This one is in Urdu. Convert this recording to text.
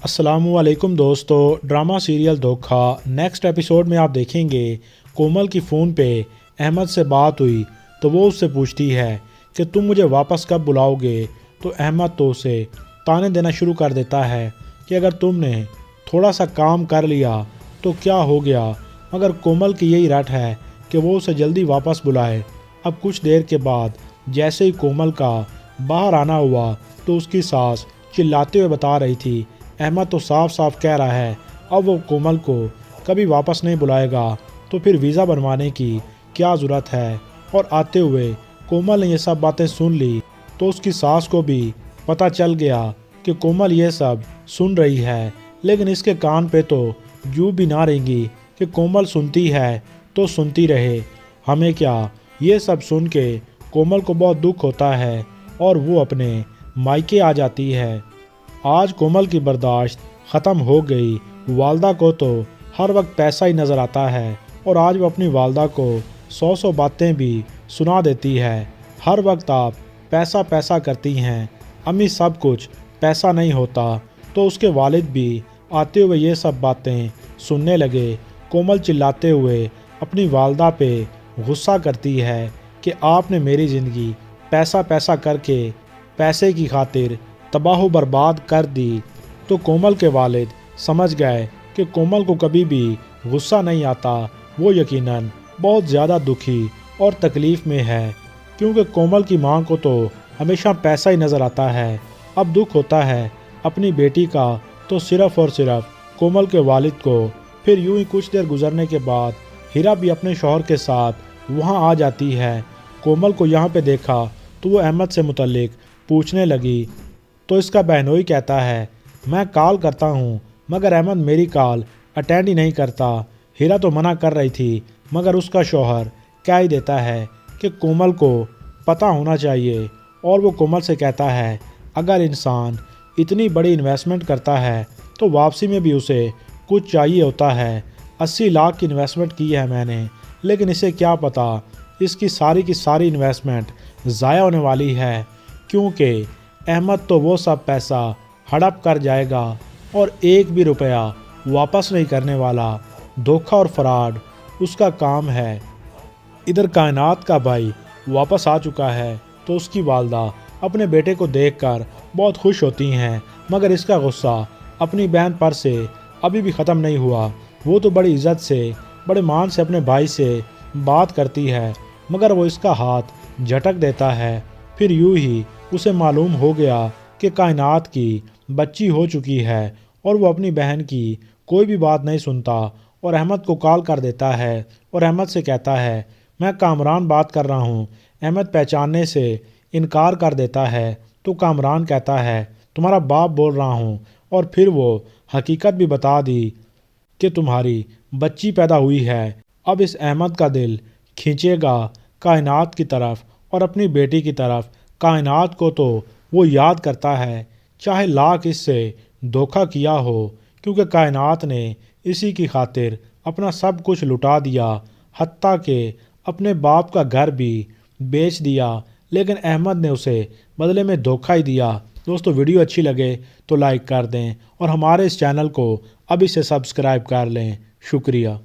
السلام علیکم دوستو، ڈرامہ سیریل دھوکہ نیکسٹ ایپیسوڈ میں آپ دیکھیں گے کومل کی فون پہ احمد سے بات ہوئی تو وہ اس سے پوچھتی ہے کہ تم مجھے واپس کب بلاؤ گے، تو احمد تو اسے تانے دینا شروع کر دیتا ہے کہ اگر تم نے تھوڑا سا کام کر لیا تو کیا ہو گیا، مگر کومل کی یہی رٹ ہے کہ وہ اسے جلدی واپس بلائے۔ اب کچھ دیر کے بعد جیسے ہی کومل کا باہر آنا ہوا تو اس کی ساس چلاتے ہوئے بتا رہی تھی احمد تو صاف صاف کہہ رہا ہے اب وہ کومل کو کبھی واپس نہیں بلائے گا، تو پھر ویزا بنوانے کی کیا ضرورت ہے۔ اور آتے ہوئے کومل نے یہ سب باتیں سن لی تو اس کی ساس کو بھی پتہ چل گیا کہ کومل یہ سب سن رہی ہے، لیکن اس کے کان پہ تو یوں بھی نہ رہیں گی کہ کومل سنتی ہے تو سنتی رہے، ہمیں کیا۔ یہ سب سن کے کومل کو بہت دکھ ہوتا ہے اور وہ اپنے مائکے آ جاتی ہے۔ آج کومل کی برداشت ختم ہو گئی، والدہ کو تو ہر وقت پیسہ ہی نظر آتا ہے اور آج وہ اپنی والدہ کو 100 باتیں بھی سنا دیتی ہے۔ ہر وقت آپ پیسہ پیسہ کرتی ہیں امی، سب کچھ پیسہ نہیں ہوتا۔ تو اس کے والد بھی آتے ہوئے یہ سب باتیں سننے لگے۔ کومل چلاتے ہوئے اپنی والدہ پہ غصہ کرتی ہے کہ آپ نے میری زندگی پیسہ پیسہ کر کے پیسے کی خاطر تباہ و برباد کر دی۔ تو کومل کے والد سمجھ گئے کہ کومل کو کبھی بھی غصہ نہیں آتا، وہ یقیناً بہت زیادہ دکھی اور تکلیف میں ہے، کیونکہ کومل کی ماں کو تو ہمیشہ پیسہ ہی نظر آتا ہے۔ اب دکھ ہوتا ہے اپنی بیٹی کا تو صرف اور صرف کومل کے والد کو۔ پھر یوں ہی کچھ دیر گزرنے کے بعد ہیرا بھی اپنے شوہر کے ساتھ وہاں آ جاتی ہے۔ کومل کو یہاں پہ دیکھا تو وہ احمد سے متعلق پوچھنے لگی تو اس کا بہنوئی کہتا ہے میں کال کرتا ہوں مگر احمد میری کال اٹینڈ ہی نہیں کرتا۔ ہیرا تو منع کر رہی تھی مگر اس کا شوہر کہہ ہی دیتا ہے کہ کومل کو پتہ ہونا چاہیے، اور وہ کومل سے کہتا ہے اگر انسان اتنی بڑی انویسٹمنٹ کرتا ہے تو واپسی میں بھی اسے کچھ چاہیے ہوتا ہے۔ 80 لاکھ کی انویسٹمنٹ کی ہے میں نے، لیکن اسے کیا پتہ اس کی ساری انویسٹمنٹ ضائع ہونے والی ہے، کیونکہ احمد تو وہ سب پیسہ ہڑپ کر جائے گا اور ایک بھی روپیہ واپس نہیں کرنے والا۔ دھوکہ اور فراڈ اس کا کام ہے۔ ادھر کائنات کا بھائی واپس آ چکا ہے تو اس کی والدہ اپنے بیٹے کو دیکھ کر بہت خوش ہوتی ہیں، مگر اس کا غصہ اپنی بہن پر سے ابھی بھی ختم نہیں ہوا۔ وہ تو بڑی عزت سے بڑے مان سے اپنے بھائی سے بات کرتی ہے، مگر وہ اس کا ہاتھ جھٹک دیتا ہے۔ پھر یوں ہی اسے معلوم ہو گیا کہ کائنات کی بچی ہو چکی ہے اور وہ اپنی بہن کی کوئی بھی بات نہیں سنتا اور احمد کو کال کر دیتا ہے اور احمد سے کہتا ہے میں کامران بات کر رہا ہوں۔ احمد پہچاننے سے انکار کر دیتا ہے تو کامران کہتا ہے تمہارا باپ بول رہا ہوں، اور پھر وہ حقیقت بھی بتا دی کہ تمہاری بچی پیدا ہوئی ہے۔ اب اس احمد کا دل کھینچے گا کائنات کی طرف اور اپنی بیٹی کی طرف۔ کائنات کو تو وہ یاد کرتا ہے چاہے لاکھ اس سے دھوکہ کیا ہو، کیونکہ کائنات نے اسی کی خاطر اپنا سب کچھ لٹا دیا، حتیٰ کہ اپنے باپ کا گھر بھی بیچ دیا، لیکن احمد نے اسے بدلے میں دھوکہ ہی دیا۔ دوستو ویڈیو اچھی لگے تو لائک کر دیں اور ہمارے اس چینل کو ابھی سے سبسکرائب کر لیں۔ شکریہ۔